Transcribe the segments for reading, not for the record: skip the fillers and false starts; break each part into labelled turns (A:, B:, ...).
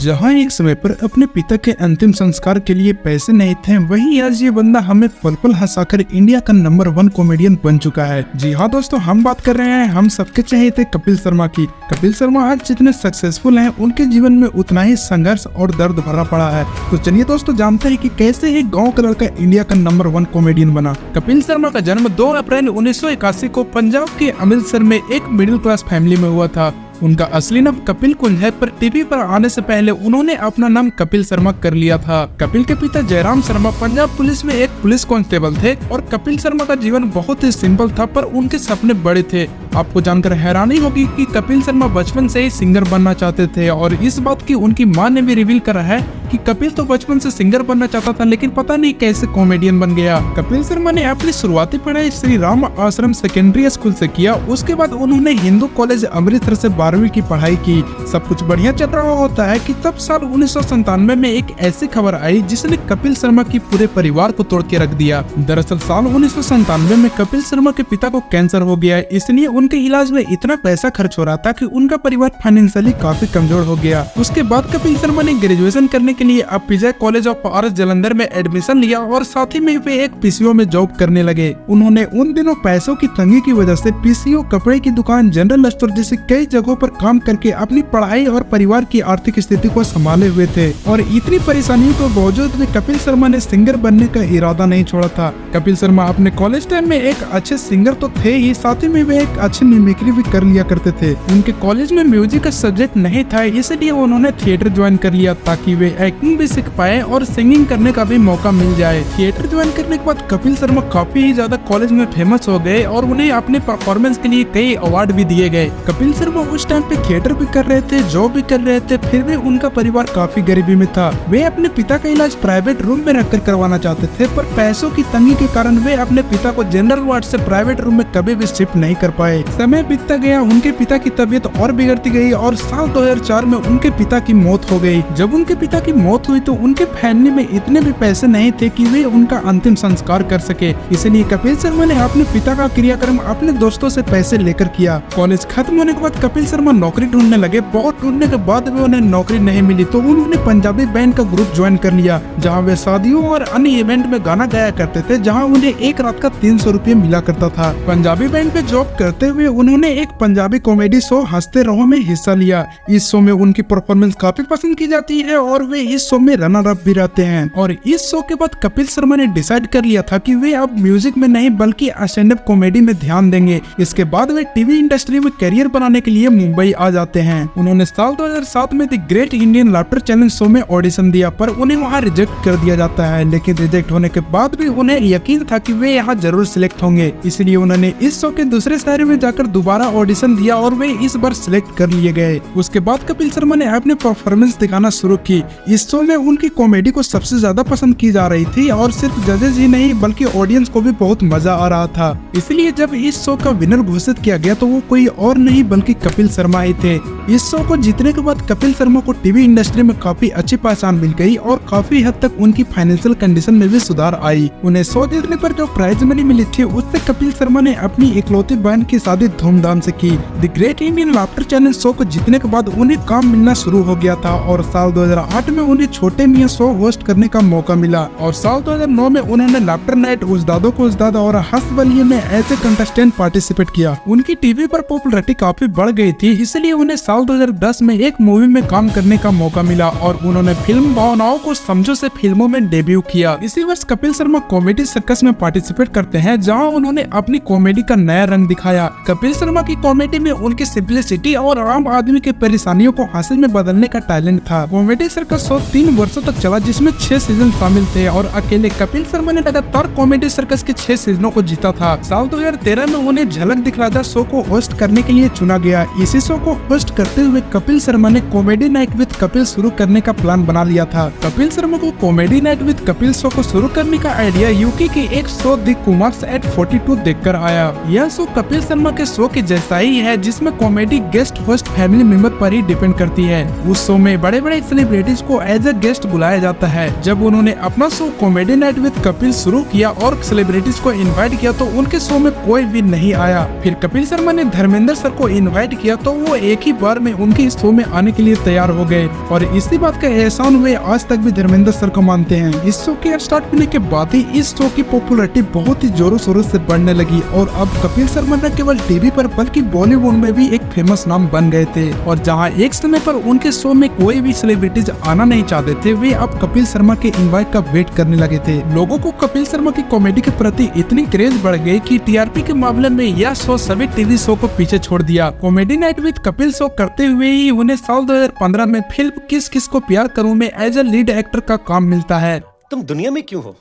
A: जहां एक समय पर अपने पिता के अंतिम संस्कार के लिए पैसे नहीं थे, वहीं आज ये बंदा हमें पल पल हंसाकर इंडिया का नंबर 1 कॉमेडियन बन चुका है। जी हाँ दोस्तों, हम बात कर रहे हैं हम सबके चहेते कपिल शर्मा की। कपिल शर्मा आज जितने सक्सेसफुल हैं, उनके जीवन में उतना ही संघर्ष और दर्द भरा पड़ा है। तो चलिए दोस्तों, जानते हैं कि कैसे एक गाँव का लड़का इंडिया का नंबर 1 कॉमेडियन बना। कपिल शर्मा का जन्म 2 अप्रैल 1981 को पंजाब के अमृतसर में एक मिडिल क्लास फैमिली में हुआ था। उनका असली नाम कपिल कुंज है, पर टीवी पर आने से पहले उन्होंने अपना नाम कपिल शर्मा कर लिया था। कपिल के पिता जयराम शर्मा पंजाब पुलिस में एक पुलिस कांस्टेबल थे और कपिल शर्मा का जीवन बहुत ही सिंपल था, पर उनके सपने बड़े थे। आपको जानकर हैरानी होगी कि कपिल शर्मा बचपन से ही सिंगर बनना चाहते थे और इस बात की उनकी मां ने भी रिवील करा है कि कपिल तो बचपन से सिंगर बनना चाहता था, लेकिन पता नहीं कैसे कॉमेडियन बन गया। कपिल शर्मा ने अपनी शुरुआती पढ़ाई श्री राम आश्रम सेकेंडरी स्कूल से किया। उसके बाद उन्होंने हिंदू कॉलेज अमृतसर से 12वीं की पढ़ाई की। सब कुछ बढ़िया चल रहा होता है कि तब साल 1997 में एक ऐसी खबर आई जिसने कपिल शर्मा की पूरे परिवार को तोड़ के रख दिया। दरअसल साल 1997 में कपिल शर्मा के पिता को कैंसर हो गया, इसलिए उनके इलाज में इतना पैसा खर्च हो रहा था कि उनका परिवार फाइनेंशियली काफी कमजोर हो गया। उसके बाद कपिल शर्मा ने ग्रेजुएशन करने के लिए अपिजय कॉलेज ऑफ आर्ट्स जालंधर में एडमिशन लिया और साथ ही में वे एक पीसीओ में जॉब करने लगे। उन्होंने उन दिनों पैसों की तंगी की वजह से पीसीओ, कपड़े की दुकान, जनरल स्टोर जैसे कई जगहों पर काम करके अपनी पढ़ाई और परिवार की आर्थिक स्थिति को संभाले हुए थे। और इतनी परेशानियों के बावजूद भी कपिल शर्मा ने सिंगर बनने का इरादा नहीं छोड़ा था। कपिल शर्मा अपने कॉलेज टाइम में एक अच्छे सिंगर तो थे ही, साथ ही में वे एक अच्छी मिमिक्री भी कर लिया करते थे। उनके कॉलेज में म्यूजिक का सब्जेक्ट नहीं था, इसलिए उन्होंने थिएटर ज्वाइन कर लिया ताकि वे एक्टिंग भी सीख पाए और सिंगिंग करने का भी मौका मिल जाए। थिएटर ज्वाइन करने के बाद कपिल शर्मा काफी ही ज्यादा कॉलेज में फेमस हो गए और उन्हें अपने परफॉर्मेंस के लिए कई अवार्ड भी दिए गए। कपिल शर्मा उस टाइम पे थिएटर भी कर रहे थे, जॉब भी कर रहे थे, फिर भी उनका परिवार काफी गरीबी में था। वे अपने पिता का इलाज प्राइवेट रूम में रखकर करवाना चाहते थे, पर पैसों की तंगी के कारण वे अपने पिता को जनरल वार्ड से प्राइवेट रूम में कभी भी शिफ्ट नहीं कर पाए। समय बीतता गया, उनके पिता की तबीयत और बिगड़ती गई और साल 2004 में उनके पिता की मौत हो गई। जब उनके पिता की मौत हुई तो उनके फैमिली में इतने भी पैसे नहीं थे कि वे उनका अंतिम संस्कार कर सके, इसलिए कपिल शर्मा ने अपने पिता का क्रियाक्रम अपने दोस्तों से पैसे लेकर किया। कॉलेज खत्म होने के बाद कपिल शर्मा नौकरी ढूंढने लगे। बहुत ढूंढने के बाद भी उन्हें नौकरी नहीं मिली तो उन्होंने पंजाबी बैंड का ग्रुप ज्वाइन कर लिया, जहां वे शादियों और अन्य इवेंट में गाना गाया करते थे, जहां उन्हें एक रात का 300 रुपये मिला करता था। पंजाबी बैंड पे जॉब करते हुए उन्होंने एक पंजाबी कॉमेडी शो हंसते रहो में हिस्सा लिया। इस शो में उनकी परफॉर्मेंस काफी पसंद की जाती है और वे इस शो में रनर अप भी रहते हैं। और इस शो के बाद कपिल शर्मा ने डिसाइड कर लिया था कि वे अब म्यूजिक में नहीं बल्कि स्टैंड अप कॉमेडी में ध्यान देंगे। इसके बाद वे टीवी इंडस्ट्री में करियर बनाने के लिए मुंबई आ जाते हैं। उन्होंने साल 2007 में the great Indian laughter challenge show में ऑडिशन दिया, पर उन्हें वहां रिजेक्ट कर दिया जाता है। लेकिन रिजेक्ट होने के बाद भी उन्हें यकीन था कि वे यहाँ जरूर सिलेक्ट होंगे, इसलिए उन्होंने इस शो के दूसरे शहर में जाकर दोबारा ऑडिशन दिया और वे इस बार सिलेक्ट कर लिए गए। उसके बाद कपिल शर्मा ने अपने परफॉर्मेंस दिखाना शुरू की। इस शो में उनकी कॉमेडी को सबसे ज्यादा पसंद की जा रही थी और सिर्फ जजेस ही नहीं बल्कि ऑडियंस को भी बहुत मजा आ रहा था। इसलिए जब इस शो का विनर घोषित किया गया तो वो कोई और नहीं बल्कि कपिल शर्मा ही थे। इस शो को जीतने के बाद कपिल शर्मा को टीवी इंडस्ट्री में काफी अच्छी पहचान मिल गई और काफी हद तक उनकी फाइनेंशियल कंडीशन में भी सुधार आई। उन्हें शो जीतने पर जो प्राइज मनी मिली थी उससे कपिल शर्मा ने अपनी इकलौती बहन की शादी धूमधाम से की। The great Indian laughter challenge show को जीतने के बाद उन्हें काम मिलना शुरू हो गया था और साल 2008 में उन्हें छोटे मियां शो होस्ट करने का मौका मिला और साल 2009 में उन्होंने लाफ्टर नाइट, उस्तादों को उस्ताद और हंस बलिए में ऐसे कंटेस्टेंट पार्टिसिपेट किया। उनकी टीवी पर पॉपुलैरिटी काफी बढ़ गई थी, इसलिए उन्हें साल 2010 में एक मूवी में काम करने का मौका मिला और उन्होंने फिल्म भावनाओं को समझो से फिल्मों में डेब्यू किया। इसी वर्ष कपिल शर्मा कॉमेडी सर्कस में पार्टिसिपेट करते हैं, जहां उन्होंने अपनी कॉमेडी का नया रंग दिखाया। कपिल शर्मा की कॉमेडी में उनकी सिंपलिसिटी और आम आदमी के परेशानियों को हंसी में बदलने का टैलेंट था। कॉमेडी सर्कस शो 3 वर्षों तक चला, जिसमें 6 सीजन शामिल थे और अकेले कपिल शर्मा ने लगातार कॉमेडी सर्कस के 6 सीजनों को जीता था। साल 2013 में उन्हें झलक दिखला जा शो को होस्ट करने के लिए चुना गया। इसी शो को होस्ट करते हुए कपिल शर्मा ने कॉमेडी नाइट विद कपिल शुरू करने का प्लान बना लिया था। कपिल शर्मा को comedy night with Kapil show को शुरू करने का आइडिया यूके के एक शो द कुमार्स एट 42 देखकर आया। यह शो कपिल शर्मा के शो के जैसा ही है, जिसमें comedy guest host family member पर ही डिपेंड करती है। उस शो में बड़े बड़े सेलिब्रिटीज को एज ए गेस्ट बुलाया जाता है। जब उन्होंने अपना show comedy night with Kapil शुरू किया और सेलिब्रिटीज को इनवाइट किया तो उनके शो में कोई भी नहीं आया। फिर कपिल शर्मा ने धर्मेंद्र सर को इनवाइट किया तो वो एक ही बार में उनके इस शो में आने के लिए तैयार हो गए और इसी बात का एहसान वे आज तक भी धर्मेंद्र सर को मानते हैं। इस शो के स्टार्ट होने के बाद ही इस शो की पॉपुलैरिटी बहुत ही जोरों शोरों से बढ़ने लगी और अब कपिल शर्मा न केवल टीवी पर बल्कि बॉलीवुड में भी एक फेमस नाम बन गए थे। और जहां एक समय पर उनके शो में कोई भी सेलिब्रिटीज आना नहीं चाहते थे, वे अब कपिल शर्मा के इनवाइट का वेट करने लगे थे। लोगों को कपिल शर्मा की कॉमेडी के प्रति इतनी क्रेज बढ़ गई कि टीआरपी के मामले में यह शो सभी टीवी शो को पीछे छोड़ दिया। Comedy night with Kapil show करते हुए ही उन्हें साल 2015 में फिल्म किस किस को प्यार करूं में एज ए लीड एक्टर का काम मिलता है।
B: तुम दुनिया में क्यों हो?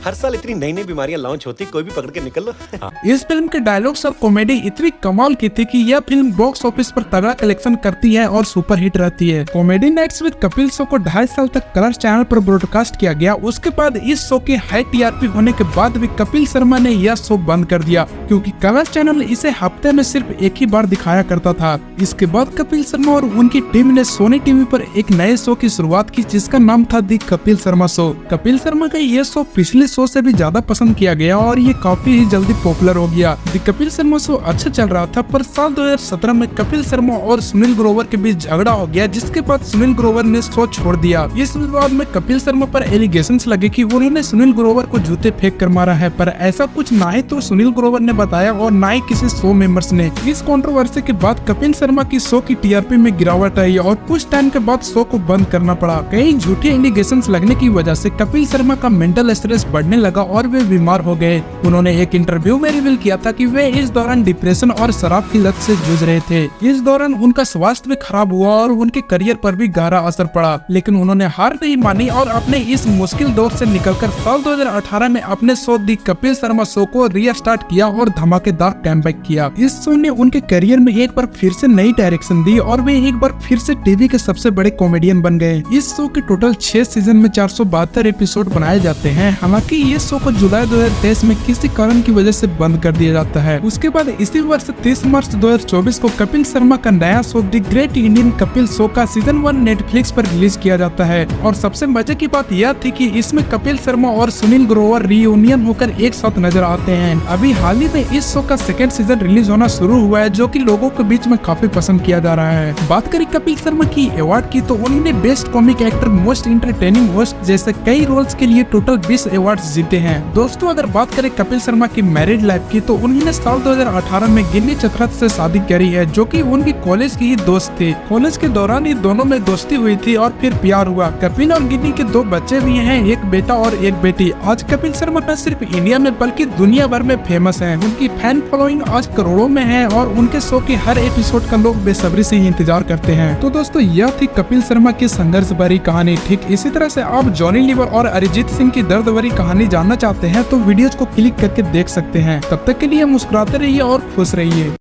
B: हर साल इतनी नई नई बीमारियां लॉन्च होती, कोई भी पकड़ के निकल लो।
A: इस फिल्म के डायलॉग्स और कॉमेडी इतनी कमाल की थी कि यह फिल्म बॉक्स ऑफिस पर तगड़ा कलेक्शन करती है और सुपर हिट रहती है। Comedy Nights with Kapil show को 2.5 साल तक कलर्स चैनल पर ब्रॉडकास्ट किया गया। उसके बाद इस शो के हाई टीआरपी होने के बाद भी कपिल शर्मा ने यह शो बंद कर दिया क्योंकि कलर्स चैनल इसे हफ्ते में सिर्फ एक ही बार दिखाया करता था। इसके बाद कपिल शर्मा और उनकी टीम ने सोनी टीवी पर एक नए शो की शुरुआत की जिसका नाम था दी कपिल शर्मा शो। कपिल शर्मा का यह शो पिछले शो से भी ज्यादा पसंद किया गया और ये काफी ही जल्दी पॉपुलर हो गया। दी कपिल शर्मा शो अच्छा चल रहा था पर साल 2017 में कपिल शर्मा और सुनील ग्रोवर के बीच झगड़ा हो गया जिसके बाद सुनील ग्रोवर ने शो छोड़ दिया। इस विवाद में कपिल शर्मा पर एलिगेशंस लगे कि उन्होंने सुनील ग्रोवर को जूते फेंक कर मारा है, पर ऐसा कुछ ना ही तो सुनील ग्रोवर ने बताया और ना ही किसी शो मेंबर्स ने। इस कंट्रोवर्सी के बाद कपिल शर्मा की शो की टीआरपी में गिरावट आई और कुछ टाइम के बाद शो को बंद करना पड़ा। कई झूठे एलिगेशंस लगने की वजह से कपिल शर्मा का मेंटल स्ट्रेस बढ़ने लगा और वे बीमार हो गए। उन्होंने एक इंटरव्यू में रिवील किया था कि वे इस दौरान डिप्रेशन और शराब की लत से जूझ रहे थे। इस दौरान उनका स्वास्थ्य भी खराब हुआ और उनके करियर पर भी गहरा असर पड़ा, लेकिन उन्होंने हार नहीं मानी और अपने इस मुश्किल दौर से निकलकर साल 2018 में अपने शो दी कपिल शर्मा शो को रीस्टार्ट किया और धमाकेदार कमबैक किया। इस शो ने उनके करियर में एक बार फिर से नई डायरेक्शन दी और वे एक बार फिर से टीवी के सबसे बड़े कॉमेडियन बन गए। इस शो के टोटल 6 सीजन में 472 एपिसोड बनाए जाते हैं। हालांकि ये शो को जुलाई 2023 में किसी कारण की वजह से बंद कर दिया जाता है। उसके बाद इसी वर्ष 30 मार्च 2024 को कपिल शर्मा का नया show the great Indian Kapil show का सीजन 1 नेटफ्लिक्स पर रिलीज किया जाता है। और सबसे मजे की बात यह थी कि इसमें कपिल शर्मा और सुनील ग्रोवर रियूनियन होकर एक साथ नजर आते हैं। अभी हाल ही में इस शो का सेकंड सीजन रिलीज होना शुरू हुआ है जो कि लोगों के बीच में काफी पसंद किया जा रहा है। बात करें कपिल शर्मा की अवार्ड की तो उन्होंने best comic actor, most entertaining host जैसे कई रोल्स के लिए टोटल 20 अवार्ड जीते हैं। दोस्तों अगर बात करें कपिल शर्मा की मैरिड लाइफ की तो उन्होंने साल 2018 में गिन्नी चक्रवर्ती से शादी करी है जो कि उनकी कॉलेज की ही दोस्त थी। कॉलेज के दौरान ही दोनों में दोस्ती हुई थी और फिर प्यार हुआ। कपिल और गिन्नी के 2 बच्चे भी हैं, एक बेटा और एक बेटी। आज कपिल शर्मा न सिर्फ इंडिया में बल्कि दुनिया भर में फेमस हैं। उनकी फैन फॉलोइंग आज करोड़ों में है और उनके शो के हर एपिसोड का लोग बेसब्री से इंतजार करते हैं। तो दोस्तों यह थी कपिल शर्मा की संघर्ष भरी कहानी। ठीक इसी तरह से आप जॉनी लीवर और अरिजीत सिंह की दर्द भरी कहानी जानना चाहते हैं तो वीडियोज को क्लिक करके देख सकते हैं। तब तक के लिए मुस्कुराते रहिए और खुश रहिए।